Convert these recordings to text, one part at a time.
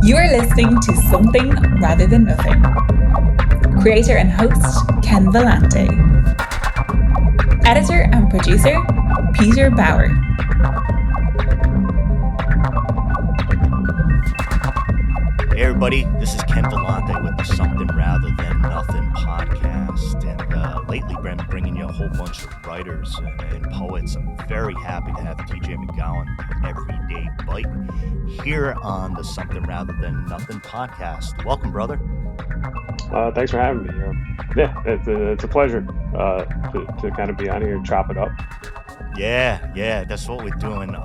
You are listening to Something Rather Than Nothing. Creator and host, Ken Vellante. Editor and producer, Peter Bauer. Hey everybody, this is Ken Vellante with the Something Rather Than Nothing podcast. And lately, I've been bringing you a whole bunch of writers and poets. I'm very happy to have TJ McGowan, Everyday Bite, here on the Something Rather Than Nothing podcast. Welcome, brother. Thanks for having me. It's a pleasure to kind of be on here and chop it up. Yeah, that's what we're doing.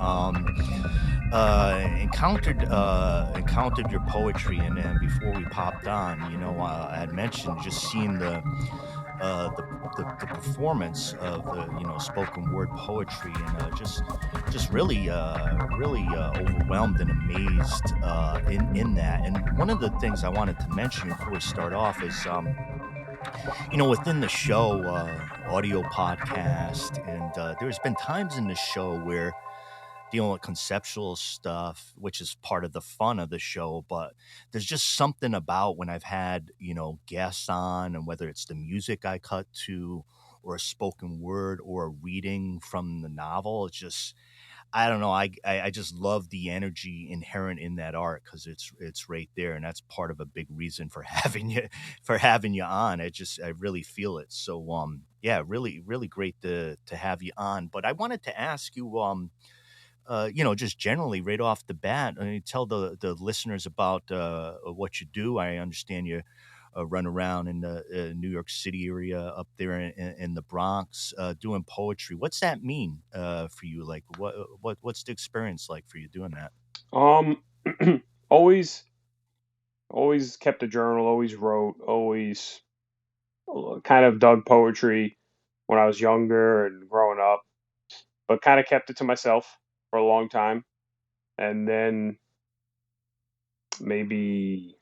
Encountered your poetry, and before we popped on, I had mentioned just seeing the performance of the spoken word poetry, and just really overwhelmed and amazed in that. And one of the things I wanted to mention before we start off is within the show, audio podcast, and there's been times in the show where dealing with conceptual stuff, which is part of the fun of the show, but there's just something about when I've had, guests on, and whether it's the music I cut to or a spoken word or a reading from the novel, it's just, I don't know. I just love the energy inherent in that art because it's right there, and that's part of a big reason for having you on. I really feel it. So yeah, really great to have you on. But I wanted to ask you just generally right off the bat, tell the listeners about what you do. I understand you run around in the New York City area up there in the Bronx doing poetry. What's that mean for you? Like, what's the experience like for you doing that? Always kept a journal, always wrote, always kind of dug poetry when I was younger and growing up, but kind of kept it to myself for a long time. And then maybe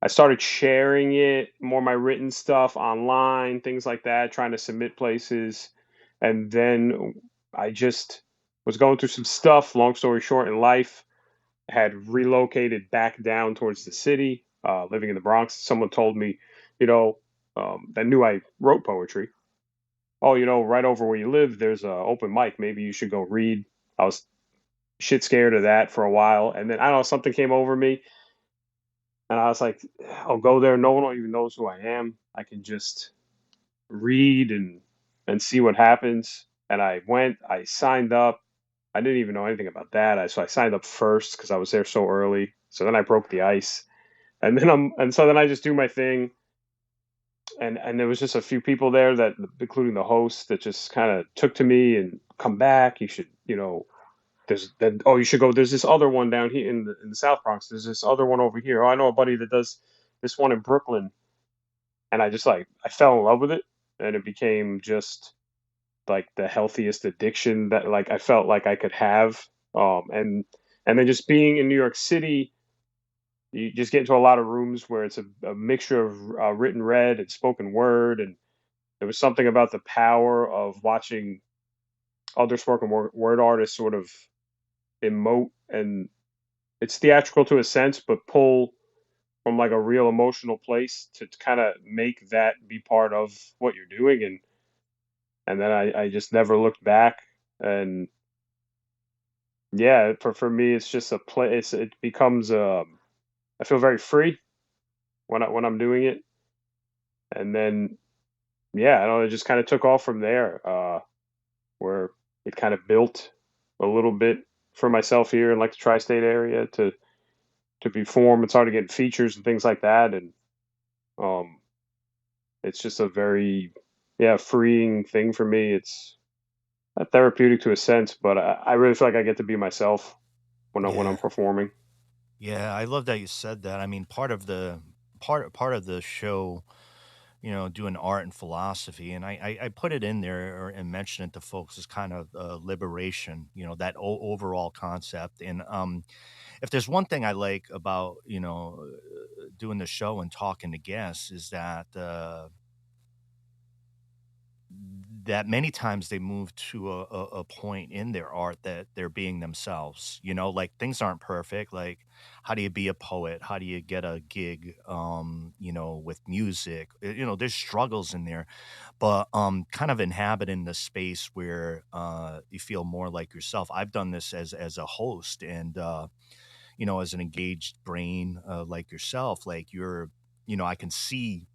I started sharing it more, my written stuff online, things like that, trying to submit places. And then I just was going through some stuff, long story short, in life. I had relocated back down towards the city, living in the Bronx. Someone told me, that knew I wrote poetry. Oh, right over where you live, there's an open mic. Maybe you should go read. I was shit scared of that for a while. And then I don't know, something came over me. And I was like, I'll go there. No one even knows who I am. I can just read and see what happens. And I went, I signed up. I didn't even know anything about that. So I signed up first because I was there so early. So then I broke the ice. And then I just do my thing. And there was just a few people there that, including the host, that just kind of took to me and come back. You should, you should go. There's this other one down here in the South Bronx. There's this other one over here. Oh, I know a buddy that does this one in Brooklyn. And I fell in love with it, and it became just like the healthiest addiction that like I felt like I could have. And then just being in New York City, you just get into a lot of rooms where it's a mixture of written read and spoken word, and there was something about the power of watching other spoken word artists sort of emote, and it's theatrical to a sense, but pull from like a real emotional place to kind of make that be part of what you're doing. And then I just never looked back. And yeah, for me, it's just a place. It becomes I feel very free when I'm doing it. And then yeah, I don't know, it just kind of took off from there, where it kind of built a little bit for myself here in like the tri-state area to perform and started getting features and things like that. And it's just a very freeing thing for me. It's therapeutic to a sense, but I really feel like I get to be myself when I'm performing. Yeah, I love that you said that. I mean, part of the show, doing art and philosophy, and I put it in there and mention it to folks as kind of liberation, that overall concept. And if there's one thing I like about doing the show and talking to guests is that that many times they move to a point in their art that they're being themselves, like things aren't perfect. Like, how do you be a poet? How do you get a gig, with music? There's struggles in there, but kind of inhabiting the space where you feel more like yourself. I've done this as a host, and as an engaged brain, like yourself, like I can see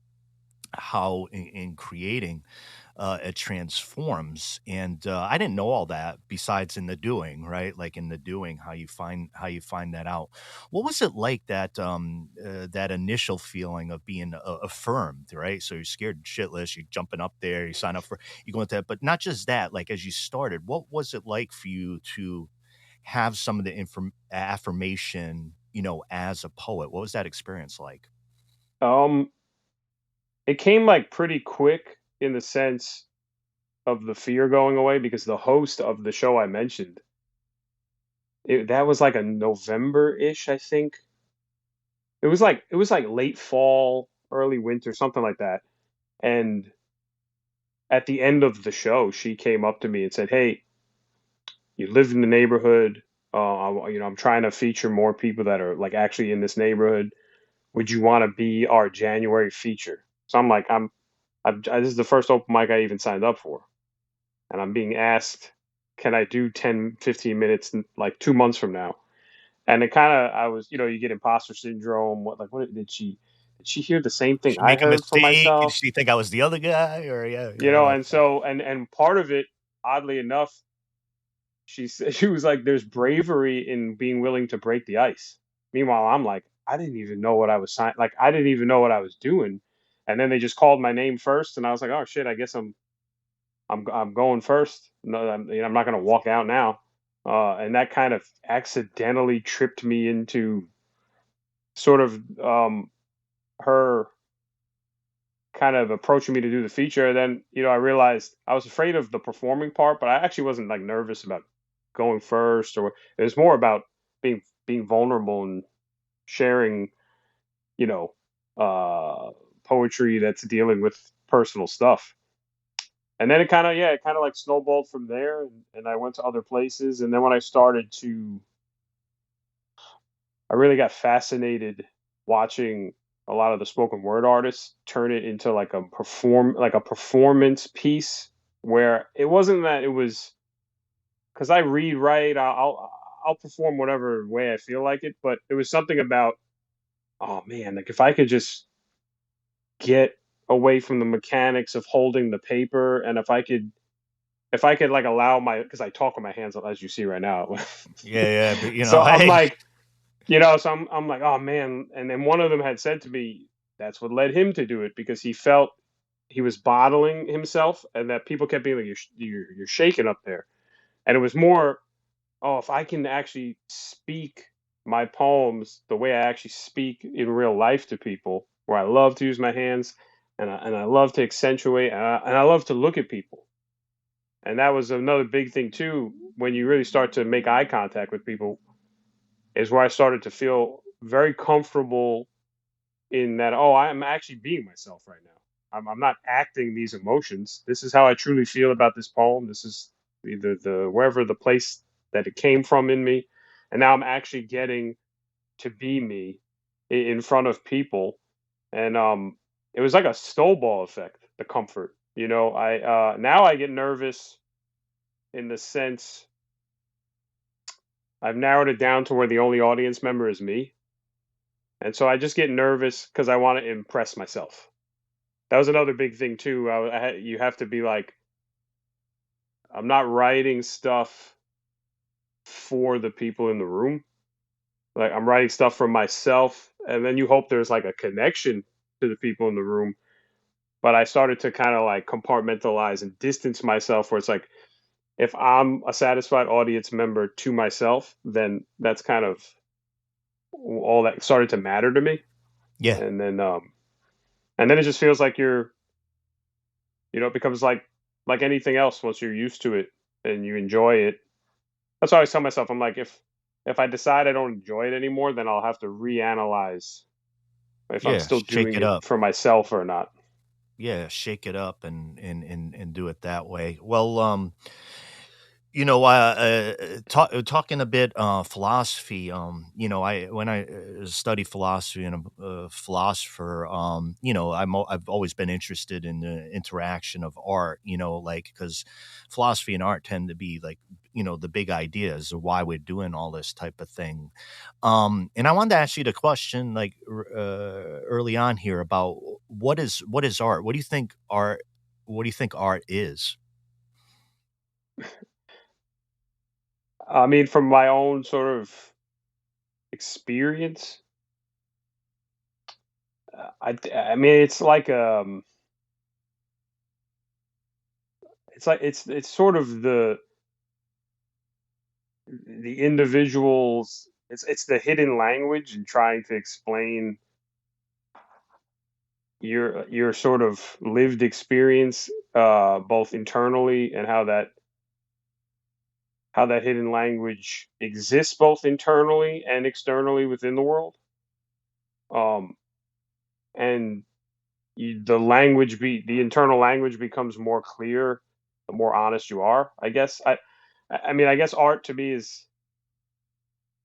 how in creating it transforms. And I didn't know all that besides in the doing, right? Like in the doing, how you find that out. What was it like, that initial feeling of being affirmed, right? So you're scared shitless, you're jumping up there, you sign up for, you go into that, but not just that. Like, as you started, what was it like for you to have some of the affirmation, as a poet? What was that experience like? Um, it came like pretty quick in the sense of the fear going away because the host of the show I mentioned, that was like a November-ish, I think. It was like late fall, early winter, something like that. And at the end of the show, she came up to me and said, "Hey, you live in the neighborhood. I'm trying to feature more people that are like actually in this neighborhood. Would you want to be our January feature?" So I'm like, this is the first open mic I even signed up for, and I'm being asked, can I do 10, 15 minutes like 2 months from now? And it kind of, I was, you get imposter syndrome. What did she hear the same thing Did you I make a heard from mistake? Did myself? she think I was the other guy? Or yeah, yeah. And so, and part of it, oddly enough, she said, she was like, there's bravery in being willing to break the ice. Meanwhile, I'm like, I didn't even know what I was signing. Like, I didn't even know what I was doing. And then they just called my name first, and I was like, oh shit, I guess I'm going first. No, I'm not going to walk out now. And that kind of accidentally tripped me into sort of her kind of approaching me to do the feature. And then, I realized I was afraid of the performing part, but I actually wasn't like nervous about going first, or it was more about being vulnerable and sharing, you know, uh, poetry that's dealing with personal stuff. And then it kind of like snowballed from there, and I went to other places. And then when I really got fascinated watching a lot of the spoken word artists turn it into like a performance piece, where it wasn't that it was because I read, right, I'll perform whatever way I feel like it, but it was something about, oh man, like if I could just get away from the mechanics of holding the paper, and if I could like allow my, because I talk with my hands as you see right now. Yeah, yeah, but So I'm hey, like, so I'm like, oh man. And then one of them had said to me, that's what led him to do it, because he felt he was bottling himself, and that people kept being like, you're shaking up there. And it was more, oh, if I can actually speak my poems the way I actually speak in real life to people, where I love to use my hands, and I love to accentuate, and I love to look at people. And that was another big thing too. When you really start to make eye contact with people, is where I started to feel very comfortable in that, oh, I'm actually being myself right now. I'm not acting these emotions. This is how I truly feel about this poem. This is either the wherever the place that it came from in me. And now I'm actually getting to be me in front of people. And it was like a snowball effect, the comfort. I now I get nervous in the sense I've narrowed it down to where the only audience member is me. And so I just get nervous because I want to impress myself. That was another big thing too. You have to be like, I'm not writing stuff for the people in the room. Like, I'm writing stuff for myself, and then you hope there's like a connection to the people in the room. But I started to kind of like compartmentalize and distance myself, where it's like, if I'm a satisfied audience member to myself, then that's kind of all that started to matter to me. yeah, And then it just feels like it becomes like anything else. Once you're used to it and you enjoy it, that's what I always tell myself. I'm like, if I decide I don't enjoy it anymore, then I'll have to reanalyze if I'm yeah. still Shake doing it it up. for myself or not. Yeah, shake it up and do it that way. Well, talking a bit philosophy. I when I study philosophy and I'm a philosopher, I've always been interested in the interaction of art. Like because philosophy and art tend to be like the big ideas of why we're doing all this type of thing. And I wanted to ask you the question like early on here about what is art? What do you think art? What do you think art is? I mean, from my own sort of experience, I mean, it's sort of the individual's. It's the hidden language and trying to explain your sort of lived experience, both internally and how that hidden language exists both internally and externally within the world. Um, and the internal language becomes more clear the more honest you are. I guess I mean I guess art to me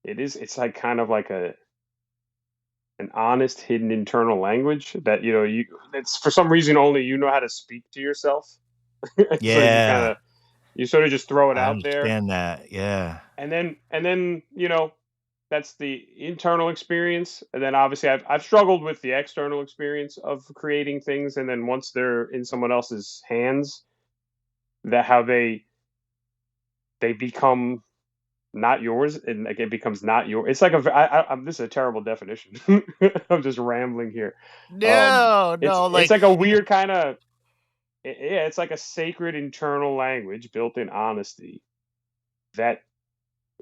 it's like kind of like an honest hidden internal language that it's for some reason only you know how to speak to yourself. So Yeah, you sort of just throw it I out there, understand that. Yeah. and then that's the internal experience, and then obviously I've struggled with the external experience of creating things, and then once they're in someone else's hands, that how they become not yours, and like it becomes not your. It's like this is a terrible definition. I'm just rambling here. No, It's no, it's like like a weird kind of, yeah, it's like a sacred internal language built in honesty that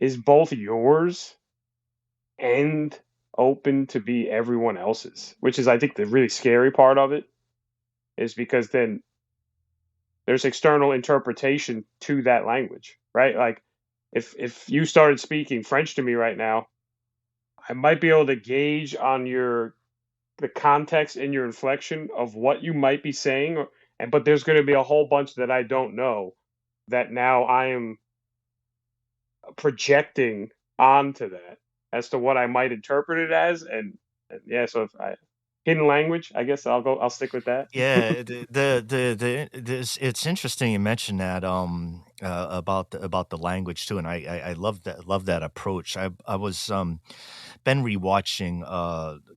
is both yours and open to be everyone else's, which is I think the really scary part of it, is because then there's external interpretation to that language, right? Like if you started speaking French to me right now, I might be able to gauge on the context and your inflection of what you might be saying, but there's going to be a whole bunch that I don't know that now I am projecting onto that as to what I might interpret it as, and yeah, so if I hidden language, I guess I'll stick with that. yeah, it's interesting you mentioned that about the language too, and I love that approach. I was been rewatching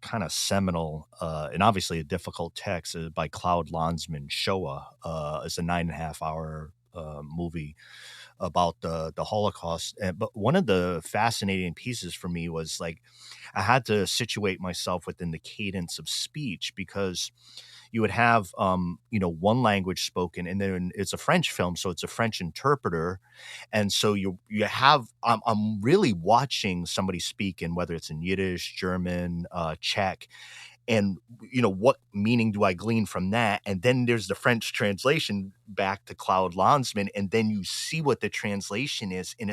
kind of seminal and obviously a difficult text by Cloud Lanzmann Shoah. It's a 9.5 hour movie about the Holocaust. But one of the fascinating pieces for me was like I had to situate myself within the cadence of speech because you would have one language spoken, and then it's a French film, so it's a French interpreter, and so you have I'm really watching somebody speak in whether it's in Yiddish, German, Czech, and what meaning do I glean from that? And then there's the French translation back to Cloud Lanzmann, and then you see what the translation is, and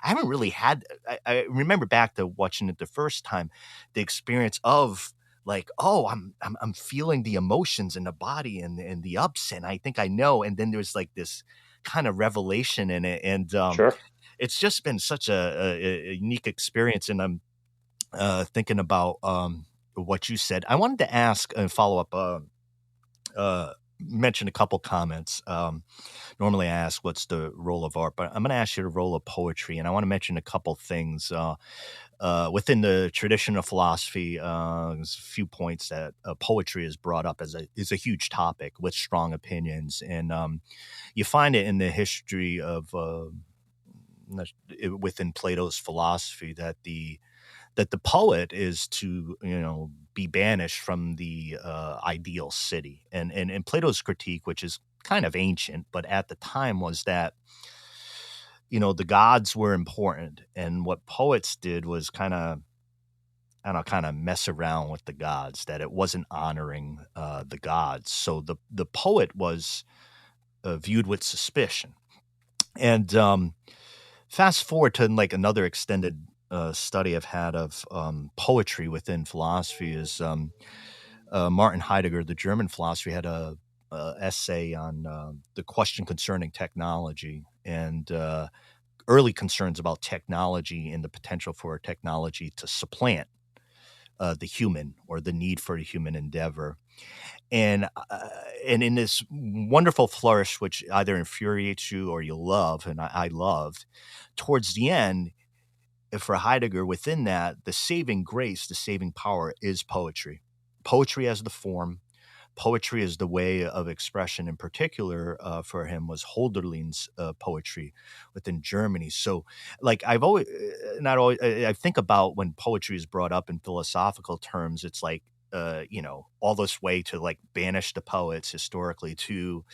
I haven't really had. I remember back to watching it the first time, the experience of like, oh, I'm feeling the emotions in the body and the ups, and I think I know, and then there's like this kind of revelation in it, and Sure. it's just been such a unique experience, and I'm thinking about what you said. I wanted to ask and follow up. Mention a couple comments. Normally, I ask what's the role of art, but I'm going to ask you the role of poetry, and I want to mention a couple things within the tradition of philosophy. There's a few points that poetry is brought up as a huge topic with strong opinions, and you find it in the history of within Plato's philosophy that the poet is to be banished from the ideal city, and Plato's critique, which is kind of ancient but at the time, was that the gods were important, and what poets did was kind of, I don't know, kind of mess around with the gods, that it wasn't honoring the gods, so the poet was viewed with suspicion. And fast forward to like another extended study I've had of poetry within philosophy is Martin Heidegger, the German philosopher, had essay on the question concerning technology and early concerns about technology and the potential for technology to supplant the human or the need for a human endeavor. And in this wonderful flourish, which either infuriates you or you love, and I loved, towards the end, for Heidegger, within that, the saving grace, the saving power is poetry. Poetry as the form, poetry as the way of expression. In particular, for him was Holderlin's poetry within Germany. So, like I've always, not always, I think about when poetry is brought up in philosophical terms, it's like, all this way to like banish the poets historically to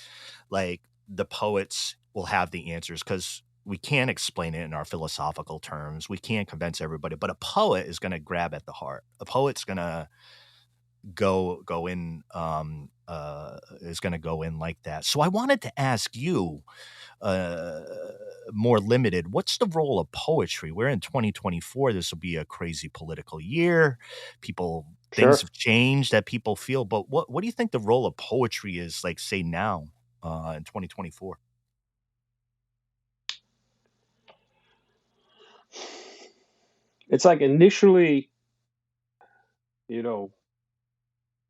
like the poets will have the answers because we can't explain it in our philosophical terms. We can't convince everybody, but a poet is going to grab at the heart. A poet's going to go in is going to go in like that. So I wanted to ask you, uh more limited, what's the role of poetry? We're in 2024. This will be a crazy political year. People, things Sure. have changed that people feel, but what do you think the role of poetry is, like, say now, in 2024? It's like initially, you know,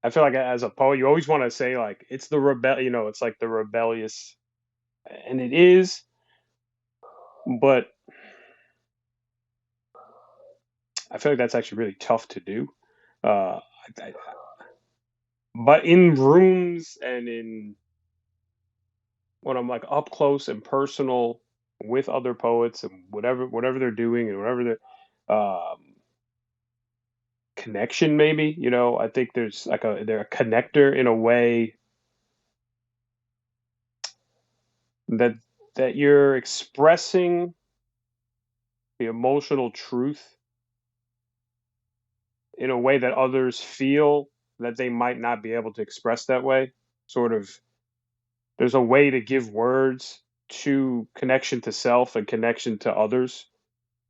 I feel like as a poet, you always want to say like it's the rebel, it's like the rebellious, and it is, but I feel like that's actually really tough to do. Uh, I, but in rooms and in when I'm like up close and personal with other poets and whatever they're doing and whatever their connection, maybe, I think there's like they're a connector in a way that you're expressing the emotional truth in a way that others feel that they might not be able to express that way. Sort of, there's a way to give words to connection to self and connection to others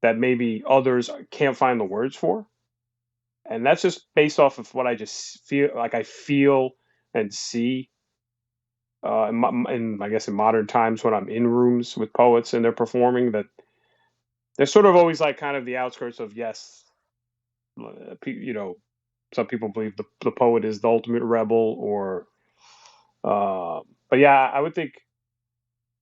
that maybe others can't find the words for. And that's just based off of what I just feel like I feel and see in I guess in modern times when I'm in rooms with poets and they're performing, that they're sort of always like kind of the outskirts of, yes, you know, some people believe the poet is the ultimate rebel, or uh, but yeah, I would think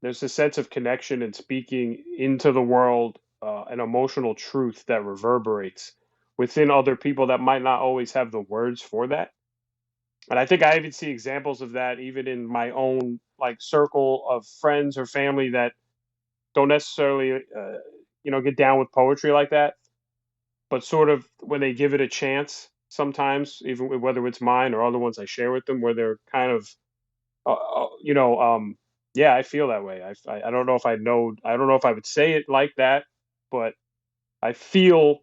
there's a sense of connection and speaking into the world, an emotional truth that reverberates within other people that might not always have the words for that. And I think I even see examples of that even in my own like circle of friends or family that don't necessarily, get down with poetry like that, but sort of when they give it a chance, sometimes even whether it's mine or other ones I share with them, where they're kind of, uh, uh, you know, um, yeah, I feel that way. I don't know if I don't know if I would say it like that, but I feel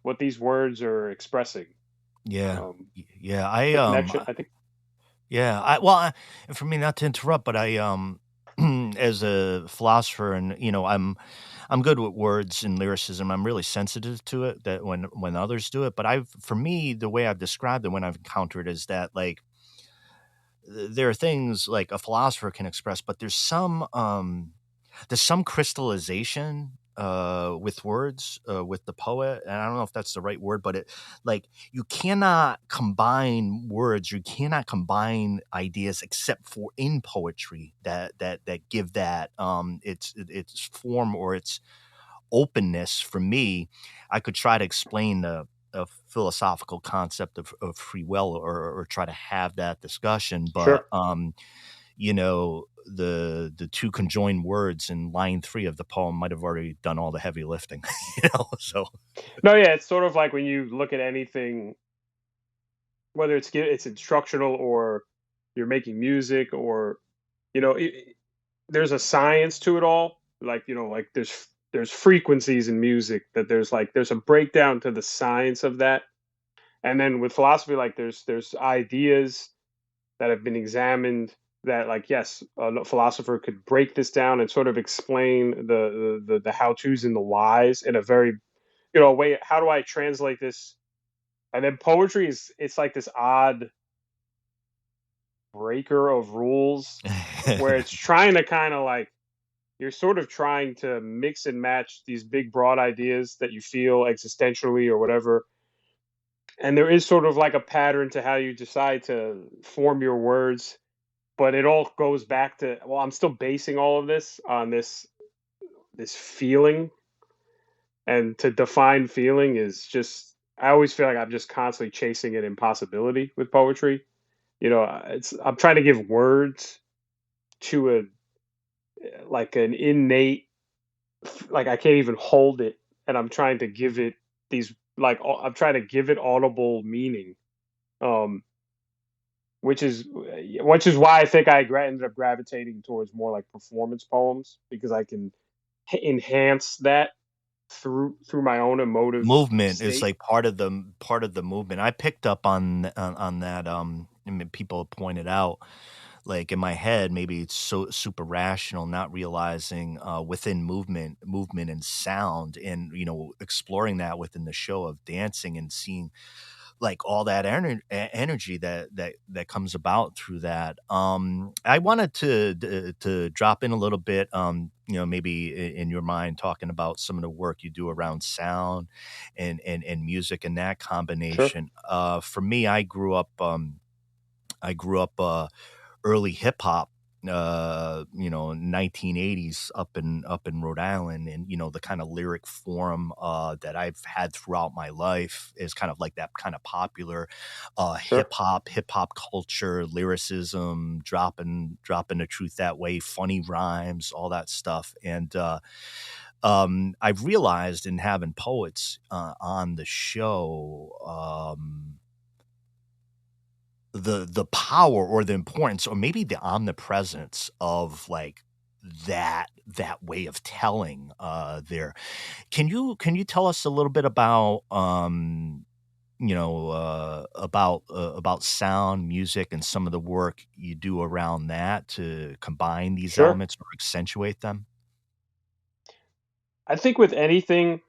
what these words are expressing. Yeah. Um, Yeah, the connection, I think. yeah, and for me, not to interrupt, but as a philosopher, and I'm good with words and lyricism. I'm really sensitive to it. That when others do it, but for me, the way I've described it when I've encountered is that like there are things like a philosopher can express, but there's some crystallization with words with the poet, and I don't know if that's the right word, but it like you cannot combine words, you cannot combine ideas except for in poetry that give that its form or its openness. For me, I could try to explain a philosophical concept of free will, or try to have that discussion, but Sure. the two conjoined words in line 3 of the poem might have already done all the heavy lifting. So No, yeah, it's sort of like when you look at anything, whether it's instructional or you're making music, or there's a science to it all. Like, like there's frequencies in music, that there's a breakdown to the science of that. And then with philosophy, like there's ideas that have been examined, that, like, yes, a philosopher could break this down and sort of explain the how to's and the whys in a very, way. How do I translate this? And then poetry is, it's like this odd, breaker of rules where it's trying to kind of like you're sort of trying to mix and match these big broad ideas that you feel existentially or whatever. And there is sort of like a pattern to how you decide to form your words, but it all goes back to, well, I'm still basing all of this on this feeling, and to define feeling is just, I always feel like I'm just constantly chasing an impossibility with poetry. It's I'm trying to give words to a like an innate, like I can't even hold it, and I'm trying to give it these I'm trying to give it audible meaning. Um, which is why I think ended up gravitating towards more like performance poems, because I can enhance that through my own emotive Movement is state. like part of the movement. I picked up on that, I mean, people have pointed out, like, in my head, maybe it's so super rational, not realizing, within movement and sound and, exploring that within the show of dancing and seeing, like, all that energy that comes about through that. I wanted to drop in a little bit, maybe in your mind talking about some of the work you do around sound and music and that Sure, combination. For me, I grew up early hip hop, 1980s up in Rhode Island, and the kind of lyric form that I've had throughout my life is kind of like that kind of popular sure. hip hop culture, lyricism, dropping the truth that way, funny rhymes, all that stuff. And I've realized in having poets on the show, the power or the importance or maybe the omnipresence of, like, that way of telling there. Can you tell us a little bit about about sound, music, and some of the work you do around that to combine these Sure. elements or accentuate them? I think with anything,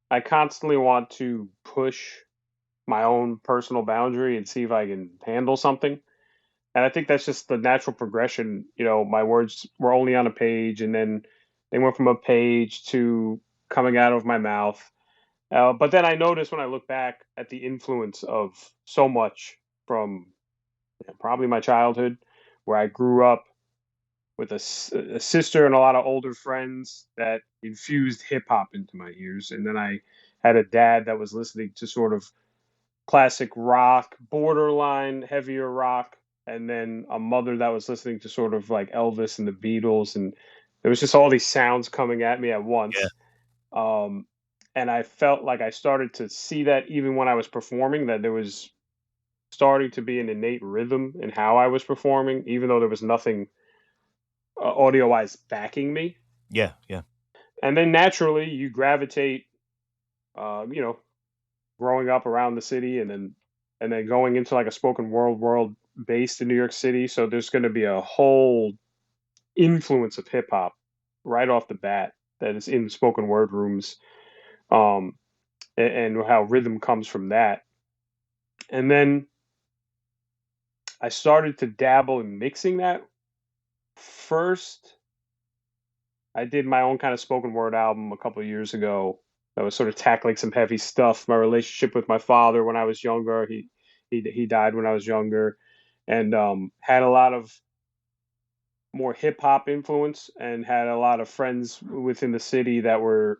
I constantly want to push my own personal boundary and see if I can handle something. And I think that's just the natural progression. My words were only on a page, and then they went from a page to coming out of my mouth. But then I noticed when I look back at the influence of so much from, probably my childhood, where I grew up with a sister and a lot of older friends that infused hip hop into my ears. And then I had a dad that was listening to sort of classic rock, borderline heavier rock, and then a mother that was listening to sort of like Elvis and the Beatles, and there was just all these sounds coming at me at Yeah. once. Um, and I felt like I started to see that even when I was performing, that there was starting to be an innate rhythm in how I was performing, even though there was nothing audio wise backing me. Yeah, yeah. And then naturally, you gravitate, you know, growing up around the city, and then going into like a spoken world based in New York City. So there's going to be a whole influence of hip hop right off the bat that is in spoken word rooms, um, and how rhythm comes from that. And then I started to dabble in mixing that. First, I did my own kind of spoken word album a couple of years ago that was sort of tackling some heavy stuff. My relationship with my father when I was younger. He died when I was younger, and had a lot of more hip hop influence, and had a lot of friends within the city that were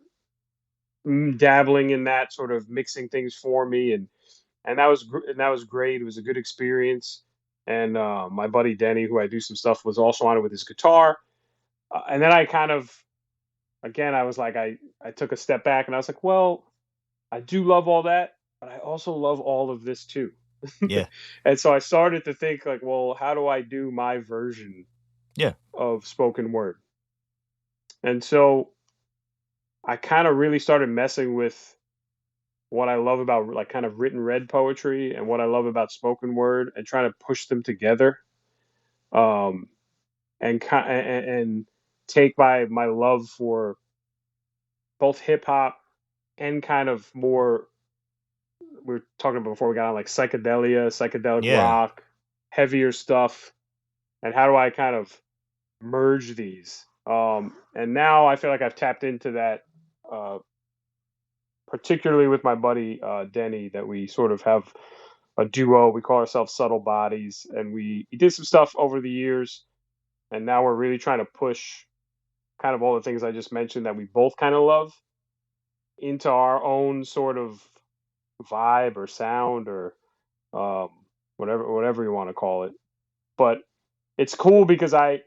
dabbling in that, sort of mixing things for me, and that was great. It was a good experience. And my buddy Denny, who I do some stuff, was also on it with his guitar. And then I kind of, again, I was like, I took a step back, and I was like, well, I do love all that, but I also love all of this too. Yeah. And so I started to think like, well, how do I do my version Yeah. of spoken word? And so I kind of really started messing with what I love about like kind of written read poetry and what I love about spoken word, and trying to push them together. Um, and take my love for both hip hop and kind of more, we were talking about before we got on, like psychedelic Yeah. rock, heavier stuff, and how do I kind of merge these? And now I feel like I've tapped into that, uh, particularly with my buddy Denny, that we sort of have a duo. We call ourselves Subtle Bodies, and we did some stuff over the years, and now we're really trying to push kind of all the things I just mentioned that we both kind of love into our own sort of vibe or sound or um, whatever you want to call it. But it's cool because I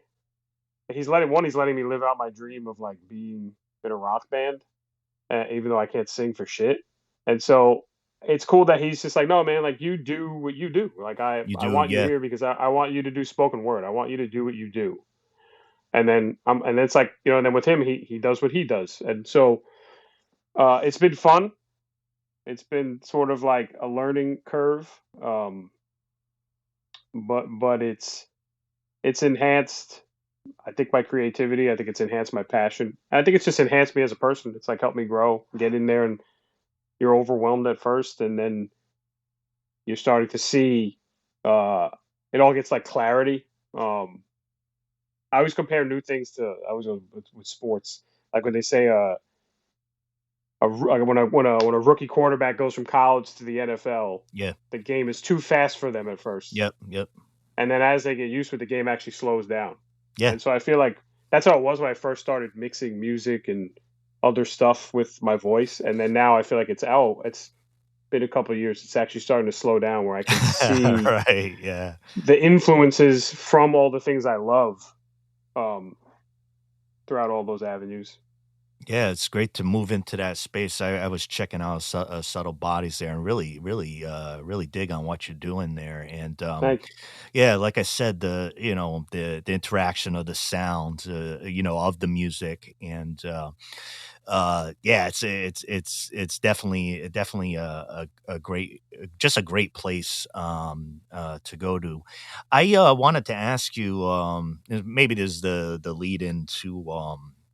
he's letting me live out my dream of like being in a rock band, even though I can't sing for shit. And so it's cool that he's just like, no, man, like you do what you do. Like You I do, want you yeah. here because I want you to do spoken word. I want you to do what you do. And then and it's like, and then with him he does what he does. And so it's been fun. It's been sort of like a learning curve. But it's enhanced, I think, my creativity. I think it's enhanced my passion. I think it's just enhanced me as a person. It's like helped me grow, get in there, and you're overwhelmed at first, and then you're starting to see uh, it all gets like clarity. Um, I always compare new things to I was with sports, like when they say like when a rookie quarterback goes from college to the NFL, Yeah. the game is too fast for them at first, Yep. Yep. and then as they get used to it, the game actually slows down. Yeah. And so I feel like that's how it was when I first started mixing music and other stuff with my voice. And then now I feel like it's been a couple of years. It's actually starting to slow down where I can see Right. Yeah. the influences from all the things I love um, throughout all those avenues. Yeah, it's great to move into that space. I was checking out Subtle Bodies there, and really dig on what you're doing there. And Thank you. yeah, like I said, the interaction of the sound, of the music, and yeah, it's definitely a great, just a great place to go to. I wanted to ask you, maybe this is the lead into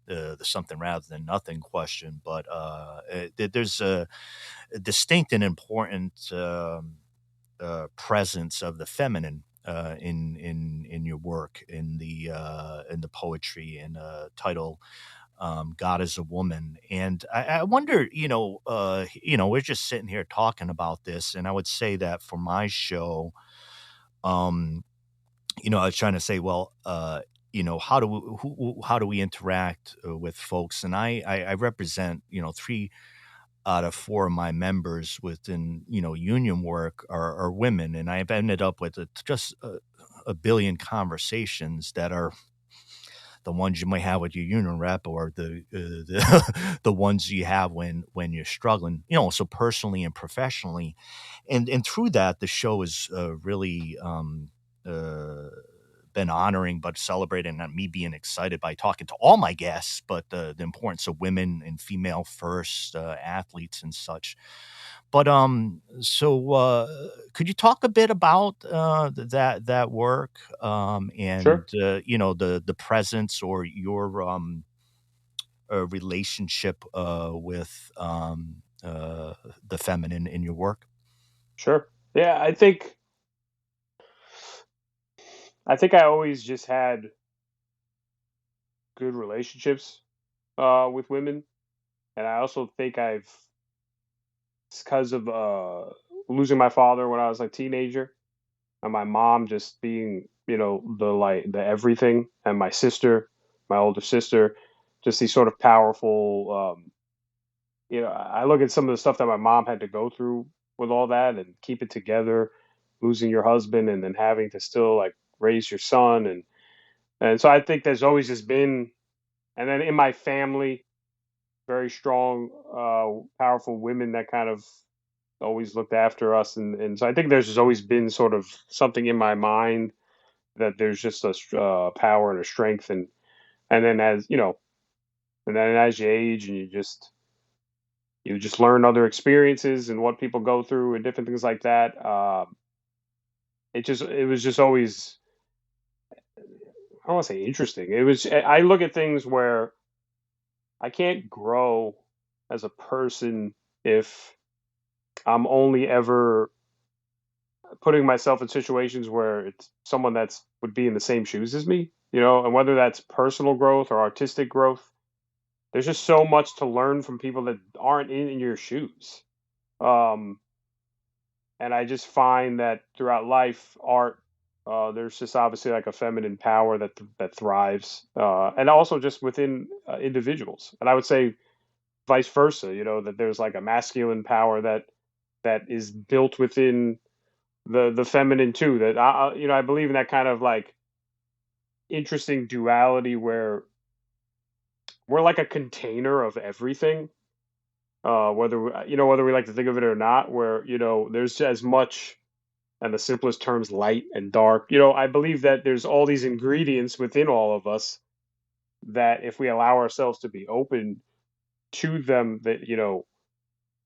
the something rather than nothing question, but there's a distinct and important presence of the feminine in your work, in the poetry and title, God is a Woman. And I wonder, we're just sitting here talking about this, and I would say that for my show, um, I was trying to say, well, how do we interact with folks? And I represent, three out of four of my members within, union work are women, and I've ended up with just a billion conversations that are the ones you might have with your union rep, or the ones you have when you're struggling, so personally and professionally, and through that, the show has really uh, been honoring, but celebrating, and me being excited by talking to all my guests, but the importance of women and female first athletes and such. But so could you talk a bit about that work, and Sure. the presence or your relationship with the feminine in your work? Sure. Yeah, I think I always just had good relationships with women, and I also think it's because of losing my father when I was a teenager, and my mom just being, the everything, and my sister, my older sister, just these sort of powerful. I look at some of the stuff that my mom had to go through with all that and keep it together, losing your husband and then having to still like raise your son, and so I think there's always just been, and then in my family, very strong, powerful women that kind of always looked after us, and so I think there's just always been sort of something in my mind that there's just power and a strength, and then and then as you age and you just learn other experiences and what people go through and different things like that. It was just always, I don't want to say interesting. I look at things where I can't grow as a person if I'm only ever putting myself in situations where it's someone that's would be in the same shoes as me, and whether that's personal growth or artistic growth, there's just so much to learn from people that aren't in your shoes. Um, and I just find that throughout life, art, there's just obviously like a feminine power that thrives, and also just within individuals. And I would say vice versa, that there's like a masculine power that is built within the feminine too. That I believe in that kind of like interesting duality where we're like a container of everything. Whether we like to think of it or not, where there's as much, and the simplest terms, light and dark. I believe that there's all these ingredients within all of us that if we allow ourselves to be open to them, that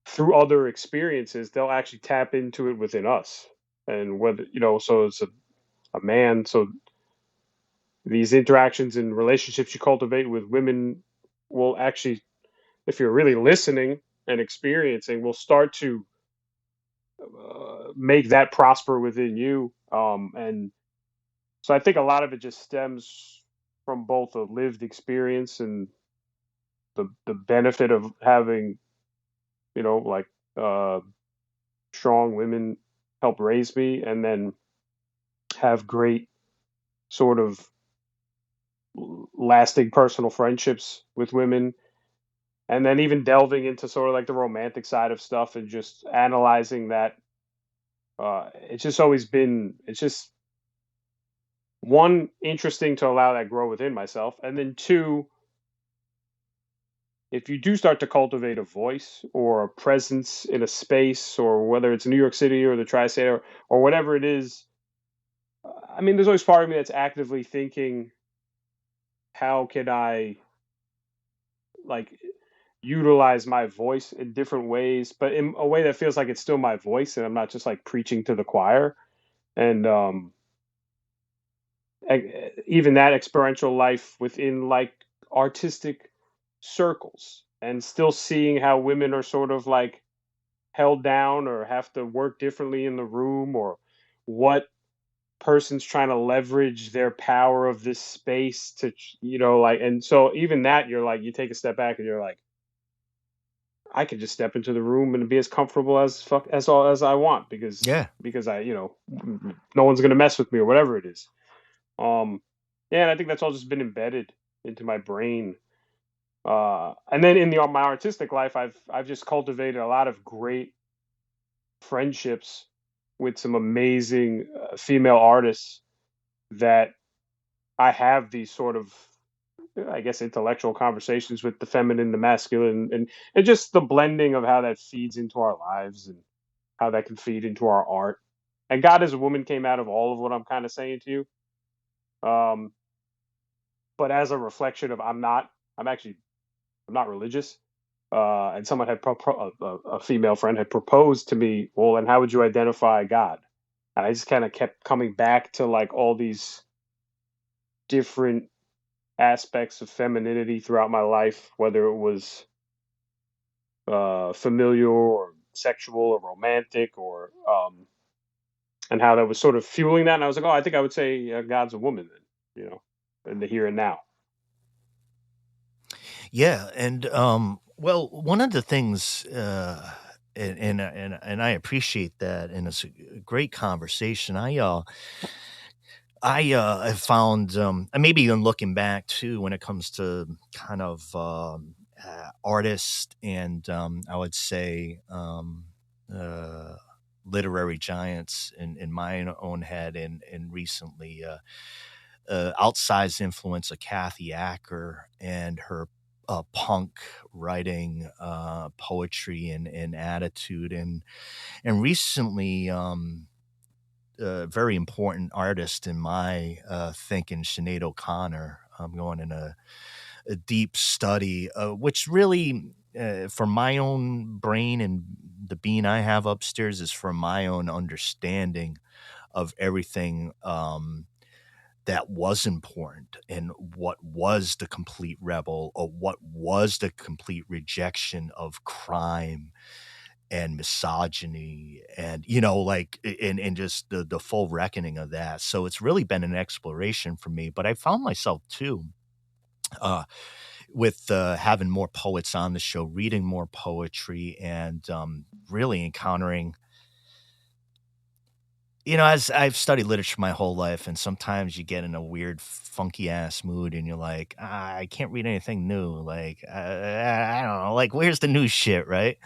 through other experiences, they'll actually tap into it within us. And whether so it's a man, so these interactions and relationships you cultivate with women will actually, if you're really listening and experiencing, will start to make that prosper within you. And so I think a lot of it just stems from both a lived experience and the benefit of having, like uh, strong women help raise me, and then have great sort of lasting personal friendships with women, and then even delving into sort of like the romantic side of stuff and just analyzing that. It's just one, interesting to allow that grow within myself, and then two, if you do start to cultivate a voice or a presence in a space, or whether it's New York City or the tri-state, or whatever it is, I mean, there's always part of me that's actively thinking, how can I like utilize my voice in different ways, but in a way that feels like it's still my voice and I'm not just like preaching to the choir. And even that experiential life within like artistic circles, and still seeing how women are sort of like held down or have to work differently in the room, or what person's trying to leverage their power of this space to like. And so even that, you're like, you take a step back and you're like, I could just step into the room and be as comfortable as fuck as all as I want, because Yeah. I no one's gonna mess with me or whatever it is. um yeah, and I think that's all just been embedded into my brain. And then in my artistic life, I've just cultivated a lot of great friendships with some amazing female artists, that I have these sort of, I guess, intellectual conversations with the feminine, the masculine, and just the blending of how that feeds into our lives, and how that can feed into our art. And God as a woman came out of all of what I'm kind of saying to you. Um, but as a reflection of, I'm not religious. And someone had a female friend had proposed to me, well, and how would you identify God? And I just kind of kept coming back to like all these different aspects of femininity throughout my life, whether it was familial or sexual or romantic, or and how that was sort of fueling that. And I was like, oh, I think I would say God's a woman then, in the here and now. Yeah, and well, one of the things, and I appreciate that, and it's a great conversation. I have found, and maybe even looking back too, when it comes to kind of artists and I would say uh, literary giants in my own head, and recently. Outsized influence of Kathy Acker and her punk writing, poetry, and attitude, and recently, a very important artist in my thinking, Sinead O'Connor. I'm going in a deep study, which really, for my own brain and the being I have upstairs, is for my own understanding of everything. That was important, and what was the complete rebel, or what was the complete rejection of crime and misogyny, and like, and just the full reckoning of that. So it's really been an exploration for me, but I found myself too, uh with having more poets on the show, reading more poetry, and really encountering, as I've studied literature my whole life, and sometimes you get in a weird, funky ass mood, and you're like, I can't read anything new. Like, I don't know, like, where's the new shit, right?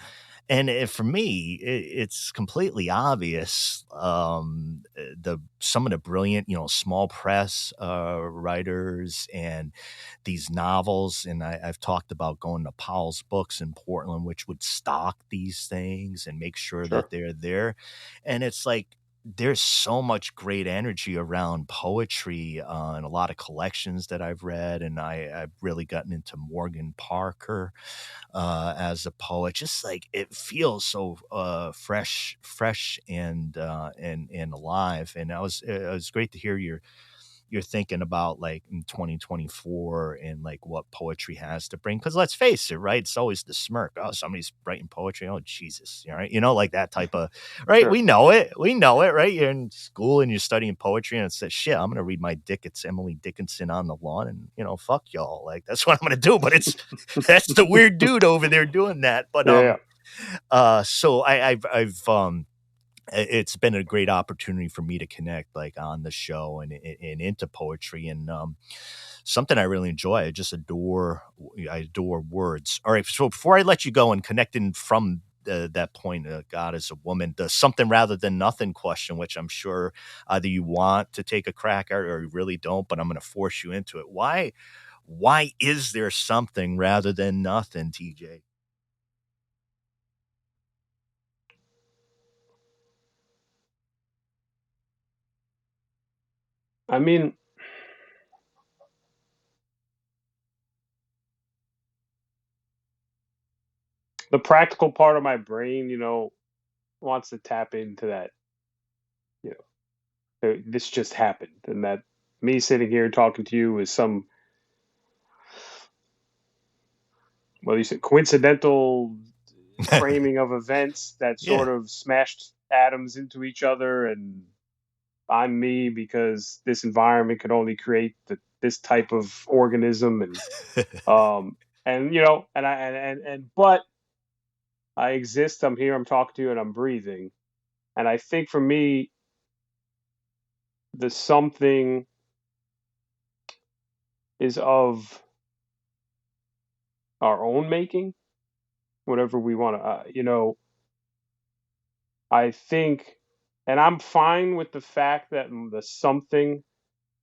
And for me, it's completely obvious. The Some of the brilliant, small press writers, and these novels, and I've talked about going to Powell's Books in Portland, which would stock these things and make sure that Sure. they're there. And it's like, there's so much great energy around poetry, and a lot of collections that I've read, and I've really gotten into Morgan Parker as a poet. Just like, it feels so fresh, and alive. And it was great to hear you're thinking about, like, in 2024, and like what poetry has to bring. Because let's face it, right? It's always the smirk. Oh, somebody's writing poetry. Oh, Jesus. All right. Like that type of, right. Sure. We know it. We know it, right? You're in school and you're studying poetry, and it says, shit, I'm going to read my Emily Dickinson on the lawn, and, fuck y'all. Like, that's what I'm going to do. But that's the weird dude over there doing that. But, Yeah. so it's been a great opportunity for me to connect, like, on the show, and into poetry, and something I really enjoy. I adore words. All right, so before I let you go, and connecting from that point, God is a woman, the something rather than nothing question, which I'm sure either you want to take a crack at or you really don't, but I'm going to force you into it. Why is there something rather than nothing, TJ? I mean, the practical part of my brain, wants to tap into that, you this just happened, and that me sitting here talking to you is some, well, you said coincidental framing of events that Yeah. sort of smashed atoms into each other, and I'm me because this environment could only create this type of organism, um and I and but I exist, I'm here, I'm talking to you, and I'm breathing. And I think for me, the something is of our own making, whatever we want to, I think, and I'm fine with the fact that the something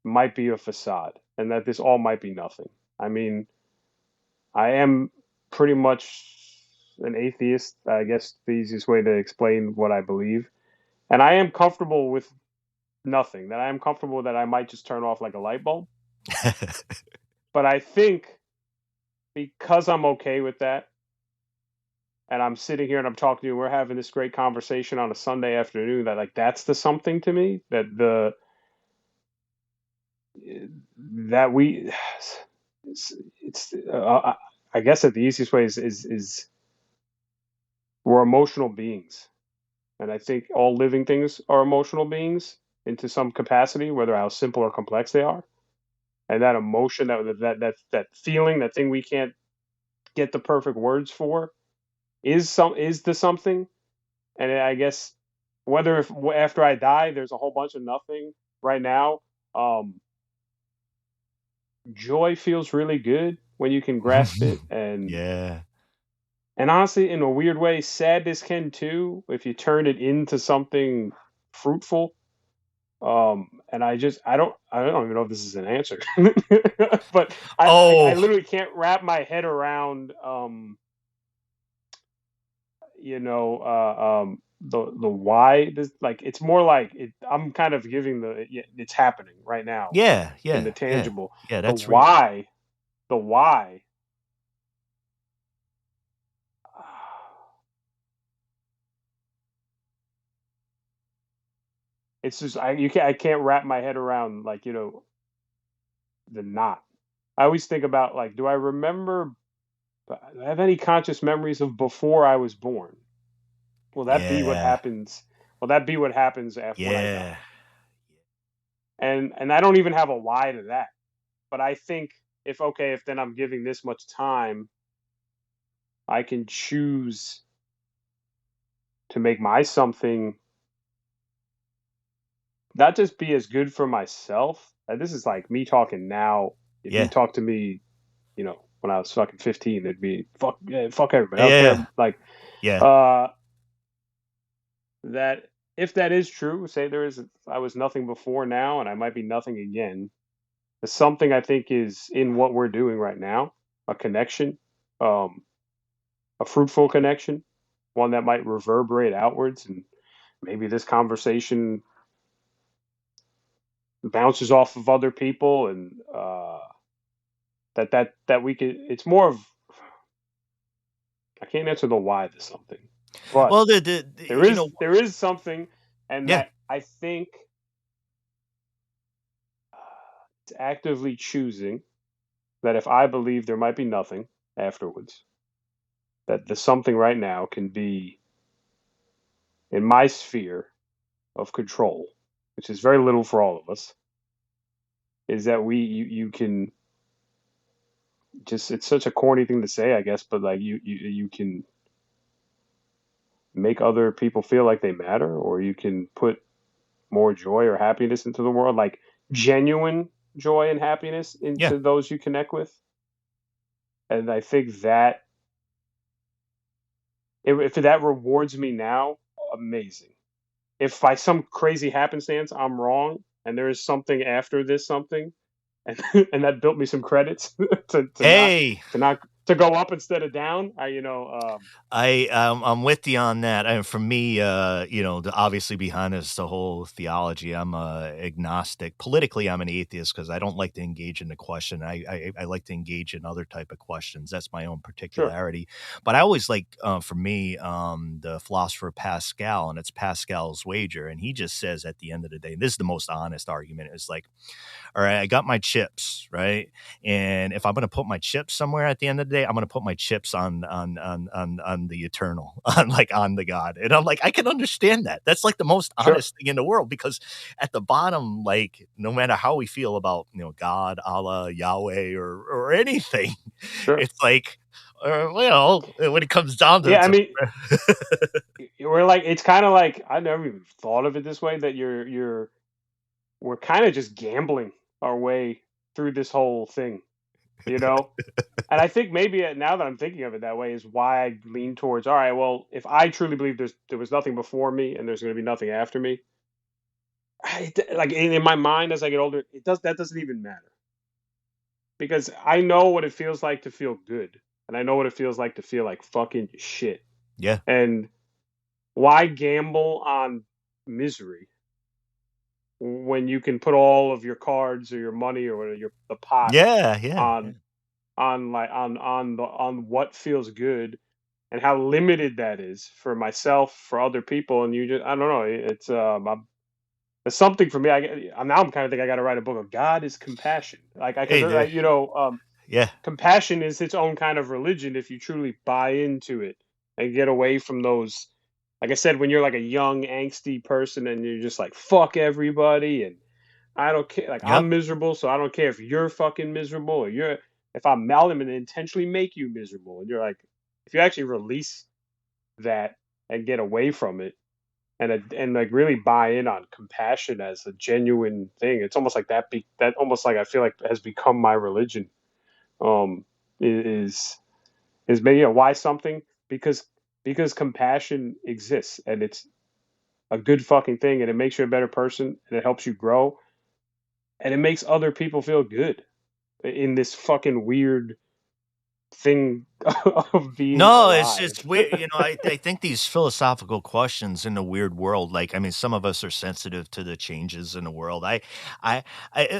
might be a facade and that this all might be nothing. I mean, I am pretty much an atheist, I guess the easiest way to explain what I believe. And I am comfortable with nothing, that I am comfortable that I might just turn off like a light bulb. But I think because I'm okay with that, and I'm sitting here and I'm talking to you, we're having this great conversation on a Sunday afternoon, that like that's the something to me, that we it's I guess that the easiest way is we're emotional beings, and I think all living things are emotional beings into some capacity, whether how simple or complex they are. And that emotion, that feeling, that thing we can't get the perfect words for, is the something. And I guess whether if after I die, there's a whole bunch of nothing. Right now, um, joy feels really good when you can grasp it, Yeah. and honestly, in a weird way, sadness can too if you turn it into something fruitful. And I don't even know if this is an answer, but I Oh, literally can't wrap my head around, the why this, like, it's more like I'm kind of giving yeah, it's happening right now yeah, in the yeah, yeah, tangible. yeah. The That's real. why, the why. It's just I can't wrap my head around, like, the not. I always think about, like, do I have any conscious memories of before I was born? Will that be what Yeah. happens? Will that be what happens after when I Yeah. die? And I don't even have a why to that. But I think if then I'm giving this much time, I can choose to make my something not just be as good for myself. And this is like me talking now. If you Yeah. talk to me, when I was fucking 15, it'd be fuck, yeah, fuck everybody. I don't Yeah. care. Like, Yeah. uh, that if that is true, say I was nothing before now, and I might be nothing again. The something I think is in what we're doing right now, a connection, um, a fruitful connection, one that might reverberate outwards, and maybe this conversation bounces off of other people, and that we could. It's more of I can't answer the why of something, but Well, there is something, and yeah. that I think it's actively choosing that if I believe there might be nothing afterwards, that the something right now can be in my sphere of control, which is very little for all of us, is that you can just it's such a corny thing to say, I guess, but like you can make other people feel like they matter, or you can put more joy or happiness into the world, like genuine joy and happiness Yeah. into those you connect with. And I think that if that rewards me now, amazing. If by some crazy happenstance I'm wrong and there is something after this something, and and that built me some credits Hey, to not to go up instead of down. I'm with you on that. And for me, obviously behind this the whole theology. I'm agnostic. Politically, I'm an atheist because I don't like to engage in the question. I like to engage in other type of questions. That's my own Sure, particularity. But I always like, for me, the philosopher Pascal, and it's Pascal's wager, and he just says at the end of the day, this is the most honest argument. It's like, all right, I got my chips, right? And if I'm going to put my chips somewhere at the end of the day, I'm going to put my chips on the eternal, on the God. And I'm like, I can understand that. That's like the most sure, honest thing in the world, because at the bottom, like, no matter how we feel about, God, Allah, Yahweh, or anything, sure. it's like, when it comes down to Yeah, it, I mean, we're like it's kind of like I never even thought of it this way that we're kind of just gambling our way through this whole thing, you know? And I think maybe now that I'm thinking of it that way is why I lean towards, all right, well, if I truly believe there was nothing before me and there's going to be nothing after me, like in my mind as I get older, that doesn't even matter because I know what it feels like to feel good and I know what it feels like to feel like fucking shit. yeah, And why gamble on misery when you can put all of your cards or your money or whatever, the pot yeah, yeah, yeah. on on what feels good and how limited that is for myself, for other people, and you just I don't know. It's something for me. I'm kind of think I got to write a book of God is compassion. Hey, yeah, compassion is its own kind of religion if you truly buy into it and get away from those. Like I said, when you're like a young angsty person and you're just like fuck everybody and I don't care. Like yep, I'm miserable, so I don't care if you're fucking miserable or you're. If I'm mad, I'm gonna intentionally make you miserable. And you're like, if you actually release that and get away from it, and like really buy in on compassion as a genuine thing, it's almost like that almost like I feel like has become my religion. Um, is is maybe why something because compassion exists and it's a good fucking thing and it makes you a better person and it helps you grow and it makes other people feel good in this fucking weird thing of being no, it's alive. just weird. I think these philosophical questions in the weird world, like, I mean, some of us are sensitive to the changes in the world.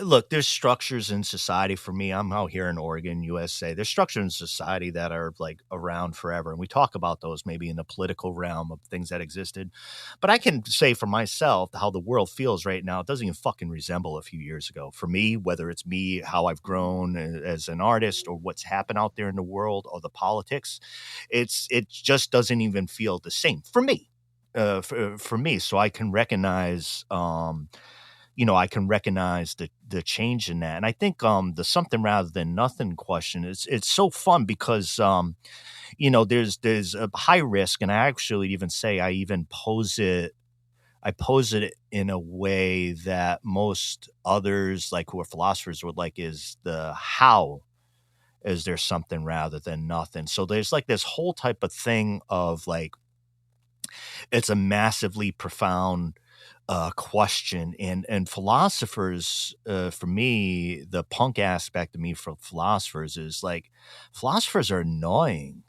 Look, there's structures in society for me. I'm out here in Oregon, USA. There's structures in society that are like around forever. And we talk about those maybe in the political realm of things that existed. But I can say for myself, how the world feels right now, it doesn't even fucking resemble a few years ago. For me, whether it's me, how I've grown as an artist, or what's happened out there in the world, or the politics, it just doesn't even feel the same for me. for me, so I can recognize, I can recognize the change in that. And I think the something rather than nothing question is it's so fun because there's a high risk, and I actually even say I pose it in a way that most others, like who are philosophers, would like is the how is there something rather than nothing. So there's like this whole type of thing of like it's a massively profound question, and philosophers, for me, the punk aspect of me for philosophers is like philosophers are annoying,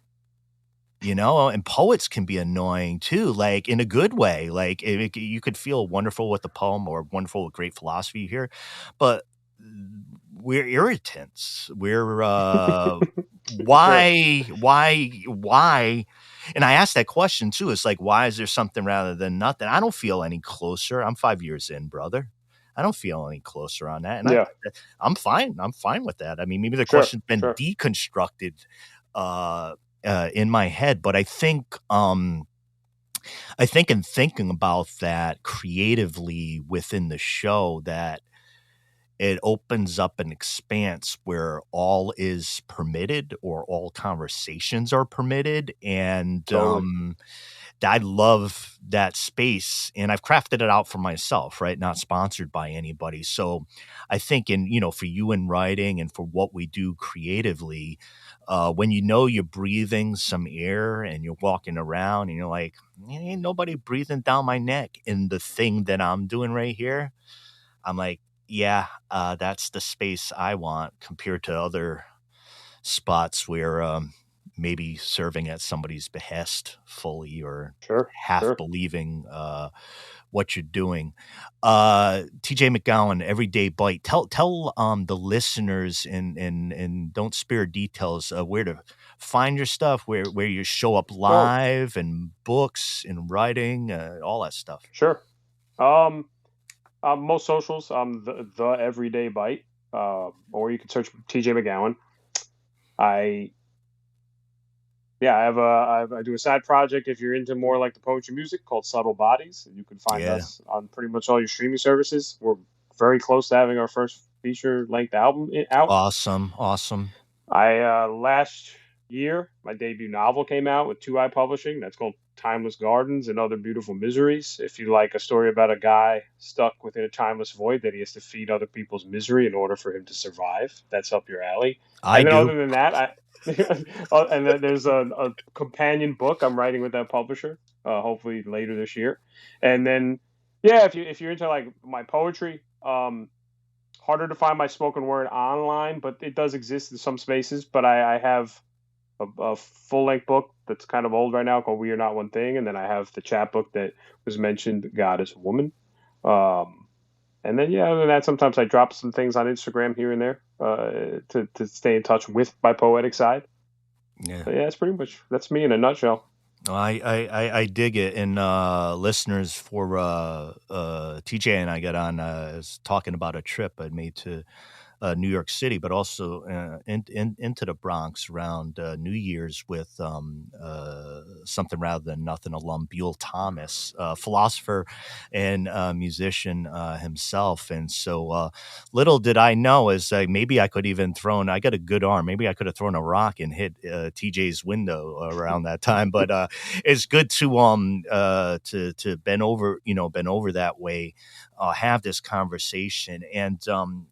and poets can be annoying too, like in a good way. Like you could feel wonderful with the poem or wonderful with great philosophy here, but we're irritants. We're Sure. why? And I asked that question too. It's like, why is there something rather than nothing? I don't feel any closer. I'm 5 years in, brother. I don't feel any closer on that, and Yeah. I'm fine. I'm fine with that. I mean, maybe the Sure. question's been Sure. deconstructed uh, in my head, but I think in thinking about that creatively within the show, that it opens up an expanse where all is permitted or all conversations are permitted. And Totally. I love that space, and I've crafted it out for myself, right? Not sponsored by anybody. So I think for you in writing and for what we do creatively, when you're breathing some air and you're walking around and you're like, ain't nobody breathing down my neck in the thing that I'm doing right here. I'm like, yeah, that's the space I want compared to other spots where maybe serving at somebody's behest fully or Sure. half Sure. believing what you're doing. TJ McGowan, Everyday Bite. Tell the listeners and don't spare details where to find your stuff, where you show up Well, live, and books and writing, all that stuff. sure. Most socials, the Everyday Bite, or you can search TJ McGowan. I Yeah, I do a side project if you're into more like the poetry music called Subtle Bodies. And you can find Yeah. us on pretty much all your streaming services. We're very close to having our first feature length album out. Awesome. Last year, my debut novel came out with 2i Publishing. That's called Timeless Gardens and Other Beautiful Miseries. If you like a story about a guy stuck within a timeless void that he has to feed other people's misery in order for him to survive, that's up your alley. I And then do. other than that, and then there's a companion book I'm writing with that publisher, hopefully later this year. And then, yeah, if you're into like my poetry, harder to find my spoken word online, but it does exist in some spaces. But I have a full length book that's kind of old right now called We Are Not One Thing, and then I have the chat book that was mentioned, God is a Woman. And then, yeah, other than that, sometimes I drop some things on Instagram here and there to stay in touch with my poetic side. Yeah. But yeah, that's me in a nutshell. I dig it. And listeners, for TJ and I got on is talking about a trip I'd made to New York City, but also into the Bronx around New Year's with something rather than nothing alum Buell Thomas, philosopher and musician himself. And so little did I know is maybe I could even I got a good arm. Maybe I could have thrown a rock and hit TJ's window around that time. But it's good to bend over that way, have this conversation. And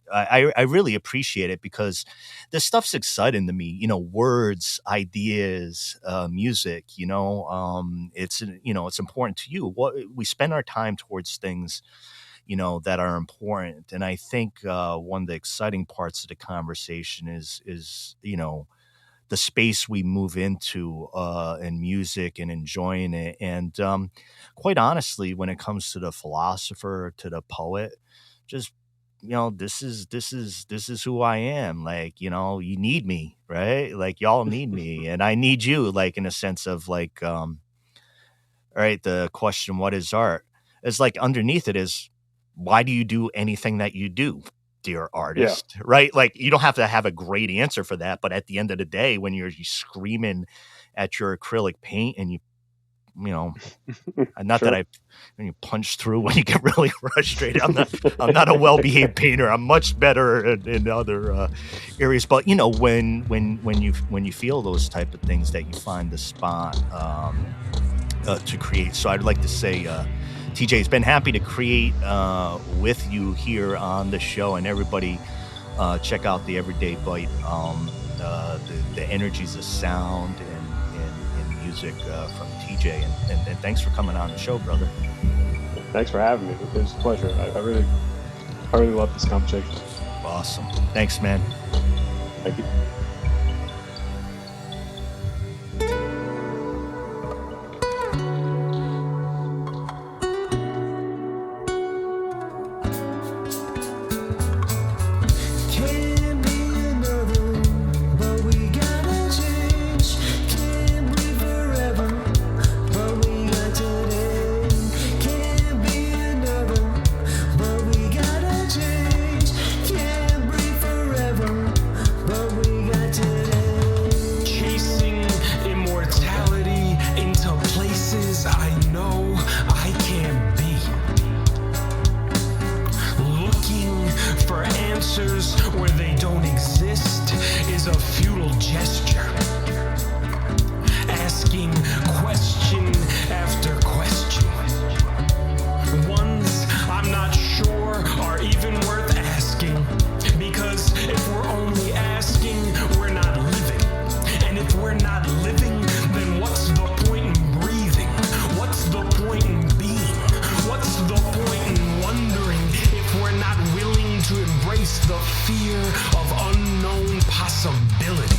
I really appreciate it because this stuff's exciting to me, words, ideas, music, it's important to you. What we spend our time towards things, that are important. And I think one of the exciting parts of the conversation is the space we move into in music and enjoying it. And quite honestly, when it comes to the philosopher, to the poet, just this is who I am. Like, you need me, right? Like y'all need me, and I need you. Like in a sense of like, all right, the question, what is art? It's like underneath it is, why do you do anything that you do, dear Yeah, artist? Right? Like you don't have to have a great answer for that, but at the end of the day, when you're screaming at your acrylic paint and you you know, not Sure. that when you punch through when you get really frustrated. I'm not a well-behaved painter. I'm much better in other areas. But you know, when you feel those type of things, that you find the spot to create. So I'd like to say, TJ, it's been happy to create with you here on the show, and everybody check out the Everyday Bite. The energies of sound and music from TJ, and thanks for coming on the show, brother. Thanks for having me. It was a pleasure. I really love this conversation. Awesome. Thanks, man. Thank you. Where they don't exist is a futile gesture. Asking question after question. Ones I'm not sure are even worth asking. Because if we're only asking, we're not living. And if we're not living, then what's the point in breathing? What's the point in being? What's the point in wondering if we're not willing to embrace the fear of unknown possibility?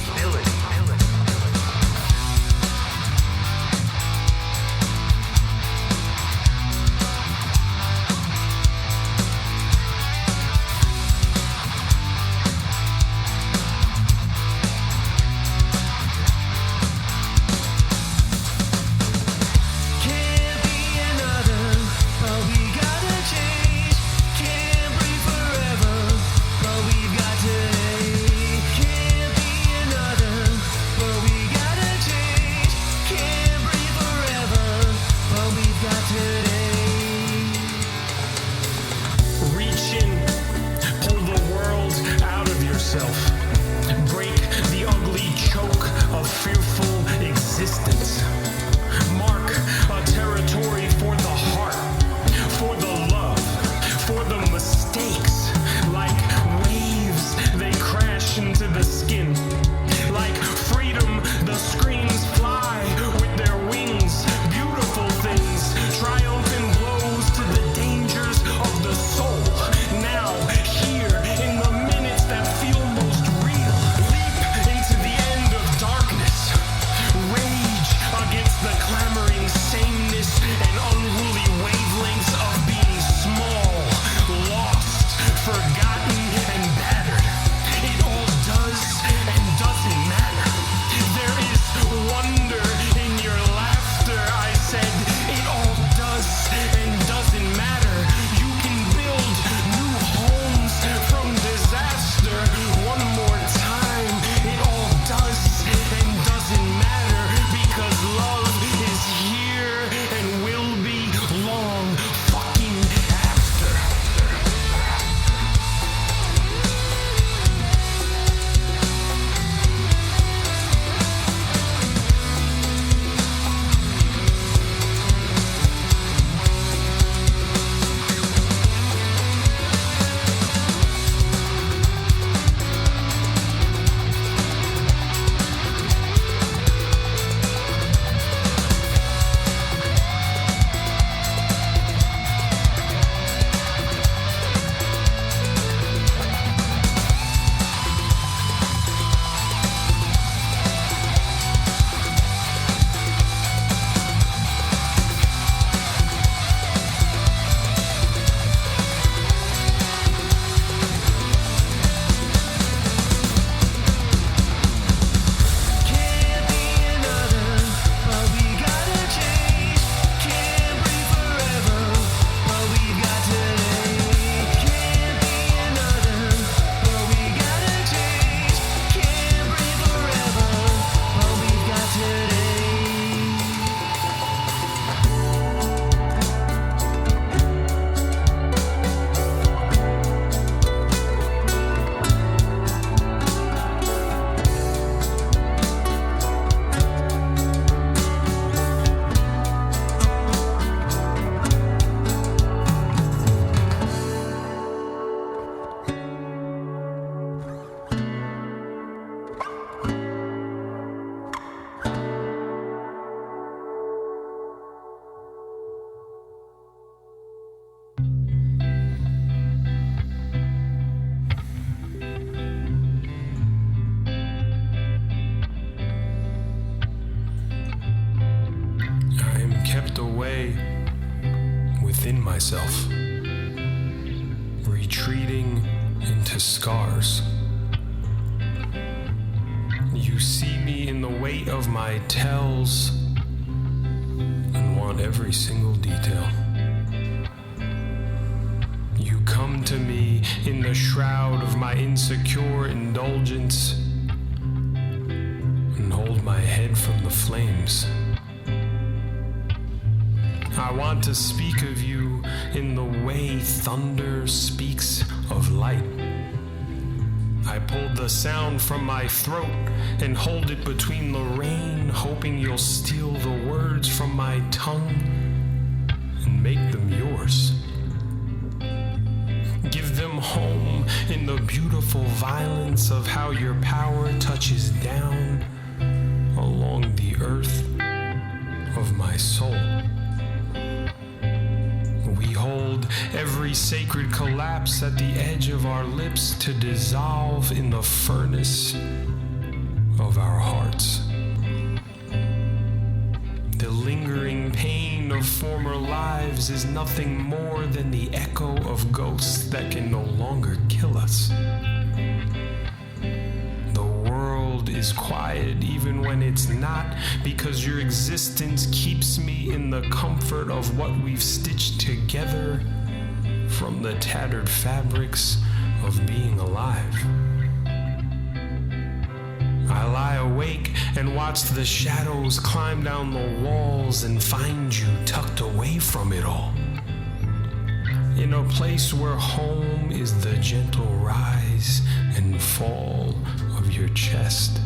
Break the ugly choke of fearful existence. Mark a territory for the heart, for the love, for the mistakes. Like waves, they crash into the skin. Like freedom, the screams fly with their wings. Beautiful things, triumphant blows to the dangers of the soul. Now, here, in the minutes that feel most within myself, retreating into scars. You see me in the weight of my tells and want every single detail. You come to me in the shroud of my insecure indulgence and hold my head from the flames. I want to speak of you in the way thunder speaks of light. I pulled the sound from my throat and hold it between the rain, hoping you'll steal the words from my tongue and make them yours. Give them home in the beautiful violence of how your power touches down along the earth of my soul. We hold every sacred collapse at the edge of our lips to dissolve in the furnace of our hearts. The lingering pain of former lives is nothing more than the echo of ghosts that can no longer kill us. The world is quiet even when it's not, because your existence keeps me in the comfort of what we've stitched together from the tattered fabrics of being alive. I lie awake and watch the shadows climb down the walls and find you tucked away from it all, in a place where home is the gentle rise and fall of your chest.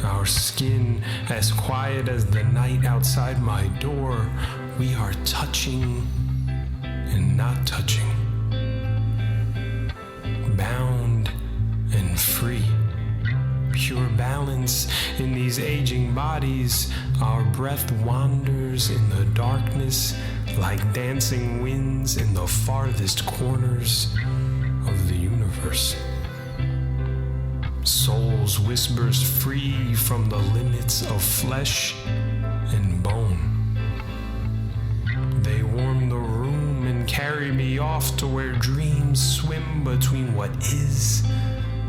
Our skin as quiet as the night outside my door, we are touching and not touching, bound and free. Pure balance in these aging bodies, our breath wanders in the darkness like dancing winds in the farthest corners of the universe. Souls whispers free from the limits of flesh and bone. They warm the room and carry me off to where dreams swim between what is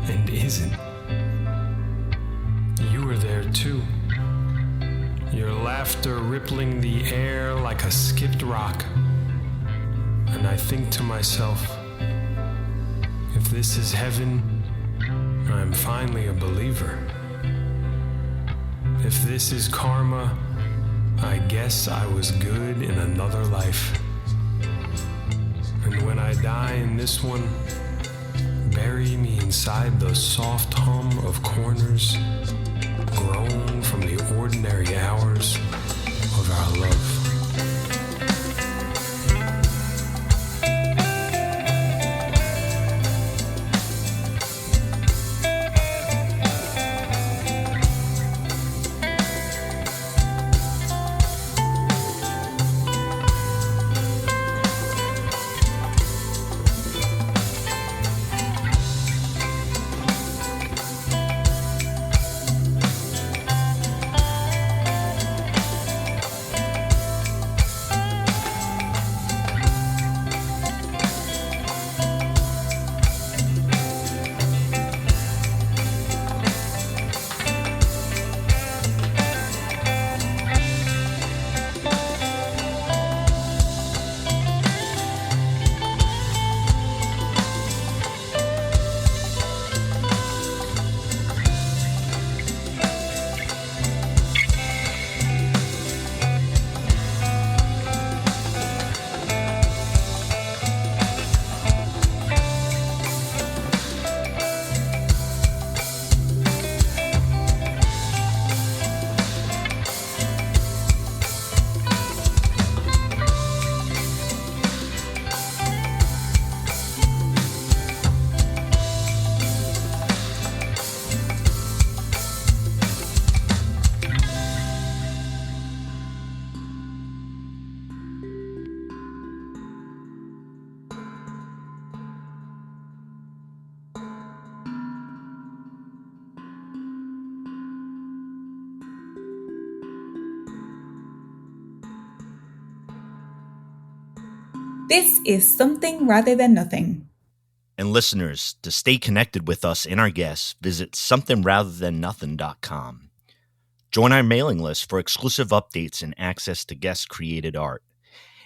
and isn't. You were there too, your laughter rippling the air like a skipped rock. And I think to myself, if this is heaven, I'm finally a believer. If this is karma, I guess I was good in another life. And when I die in this one, bury me inside the soft hum of corners grown from the ordinary hours of our love. This is Something Rather Than Nothing. And listeners, to stay connected with us and our guests, visit somethingratherthannothing.com. Join our mailing list for exclusive updates and access to guest-created art.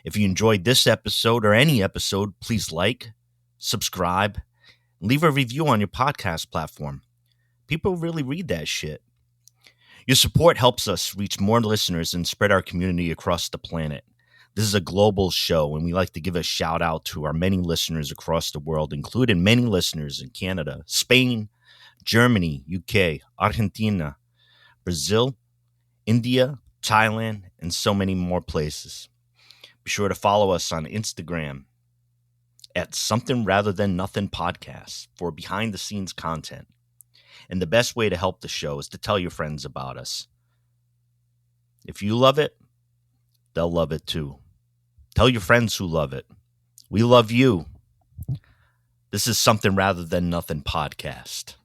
If you enjoyed this episode or any episode, please like, subscribe, and leave a review on your podcast platform. People really read that shit. Your support helps us reach more listeners and spread our community across the planet. This is a global show, and we like to give a shout out to our many listeners across the world, including many listeners in Canada, Spain, Germany, UK, Argentina, Brazil, India, Thailand, and so many more places. Be sure to follow us on Instagram at Something Rather Than Nothing Podcast for behind-the-scenes content. And the best way to help the show is to tell your friends about us. If you love it, they'll love it too. Tell your friends who love it. We love you. This is Something Rather Than Nothing Podcast.